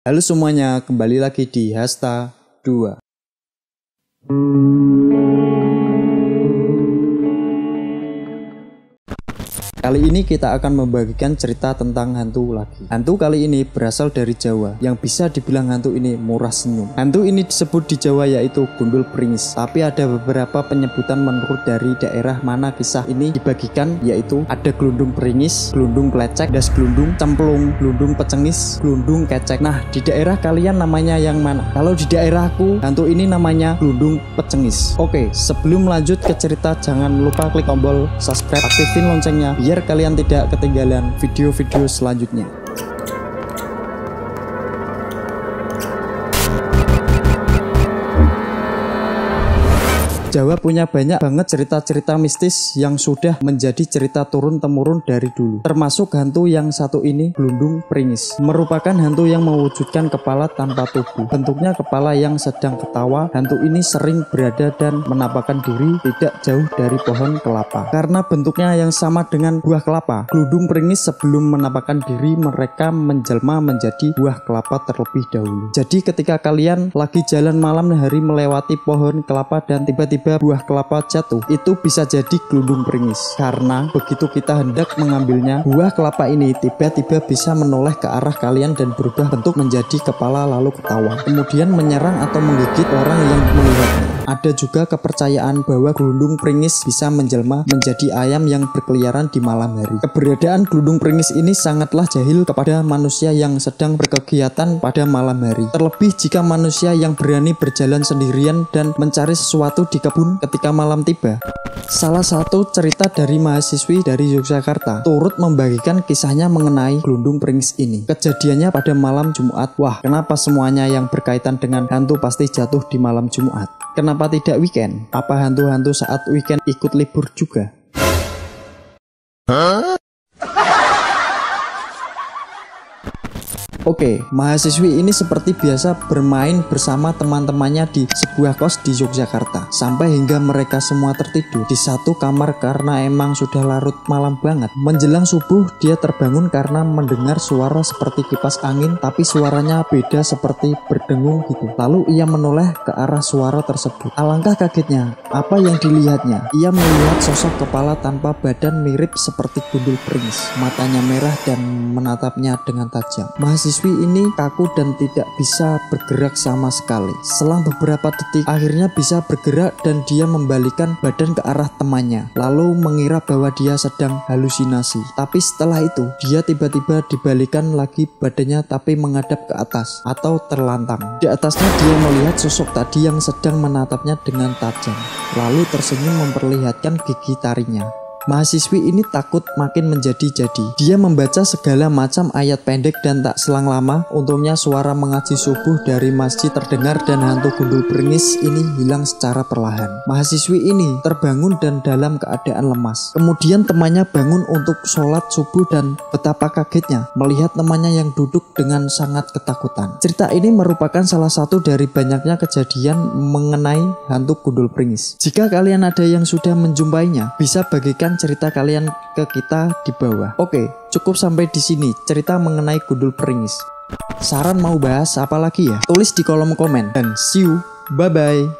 Halo semuanya, kembali lagi di Hasta 2. Kali ini kita akan membagikan cerita tentang hantu lagi. Hantu kali ini berasal dari Jawa, yang bisa dibilang hantu ini murah senyum. Hantu ini disebut di Jawa yaitu gundul pringis. Tapi ada beberapa penyebutan menurut dari daerah mana kisah ini dibagikan, yaitu ada glundung pringis, glundung plecek, das glundung, cemplung, glundung pecengis, glundung kecek. Nah, di daerah kalian namanya yang mana? Kalau di daerahku, hantu ini namanya glundung pecengis. Oke, sebelum lanjut ke cerita, jangan lupa klik tombol subscribe, aktifin loncengnya biar kalian tidak ketinggalan video-video selanjutnya. Jawa punya banyak banget cerita-cerita mistis yang sudah menjadi cerita turun-temurun dari dulu. Termasuk hantu yang satu ini, glundung pringis. Merupakan hantu yang mewujudkan kepala tanpa tubuh. Bentuknya kepala yang sedang ketawa. Hantu ini sering berada dan menampakkan diri tidak jauh dari pohon kelapa. Karena bentuknya yang sama dengan buah kelapa, glundung pringis sebelum menampakkan diri mereka menjelma menjadi buah kelapa terlebih dahulu. Jadi ketika kalian lagi jalan malam hari melewati pohon kelapa dan tiba-tiba buah kelapa jatuh, itu bisa jadi glundung pringis. Karena begitu kita hendak mengambilnya, buah kelapa ini tiba-tiba bisa menoleh ke arah kalian dan berubah bentuk menjadi kepala lalu ketawa, kemudian menyerang atau menggigit orang yang melihatnya. Ada juga kepercayaan bahwa glundung pringis bisa menjelma menjadi ayam yang berkeliaran di malam hari. Keberadaan glundung pringis ini sangatlah jahil kepada manusia yang sedang berkegiatan pada malam hari. Terlebih jika manusia yang berani berjalan sendirian dan mencari sesuatu di kebun ketika malam tiba. Salah satu cerita dari mahasiswi dari Yogyakarta turut membagikan kisahnya mengenai glundung pringis ini. Kejadiannya pada malam Jumat. Wah, kenapa semuanya yang berkaitan dengan hantu pasti jatuh di malam Jumat? Kenapa tidak weekend? Apa hantu-hantu saat weekend ikut libur juga? Oke, mahasiswi ini seperti biasa bermain bersama teman-temannya di sebuah kos di Yogyakarta. Sampai hingga mereka semua tertidur di satu kamar karena emang sudah larut malam banget. Menjelang subuh, dia terbangun karena mendengar suara seperti kipas angin, tapi suaranya beda seperti berdengung gitu. Lalu ia menoleh ke arah suara tersebut. Alangkah kagetnya, apa yang dilihatnya? Ia melihat sosok kepala tanpa badan mirip seperti gundul pringis. Matanya merah dan menatapnya dengan tajam. Mahasiswi ini kaku dan tidak bisa bergerak sama sekali. Selang beberapa detik akhirnya bisa bergerak dan dia membalikan badan ke arah temannya, lalu mengira bahwa dia sedang halusinasi. Tapi setelah itu dia tiba-tiba dibalikan lagi badannya tapi menghadap ke atas atau terlantang. Di atasnya dia melihat sosok tadi yang sedang menatapnya dengan tajam, lalu tersenyum memperlihatkan gigi taringnya. Mahasiswi ini takut makin menjadi-jadi. Dia membaca segala macam ayat pendek dan tak selang lama, untungnya suara mengaji subuh dari masjid terdengar dan hantu gundul pringis ini hilang secara perlahan. Mahasiswi ini terbangun dan dalam keadaan lemas. Kemudian temannya bangun untuk sholat subuh dan betapa kagetnya melihat temannya yang duduk dengan sangat ketakutan. Cerita ini merupakan salah satu dari banyaknya kejadian mengenai hantu gundul pringis. Jika kalian ada yang sudah menjumpainya, bisa bagikan cerita kalian ke kita di bawah. Oke, cukup sampai di sini cerita mengenai gundul pringis. Saran mau bahas apa lagi ya? Tulis di kolom komen dan see you. Bye bye.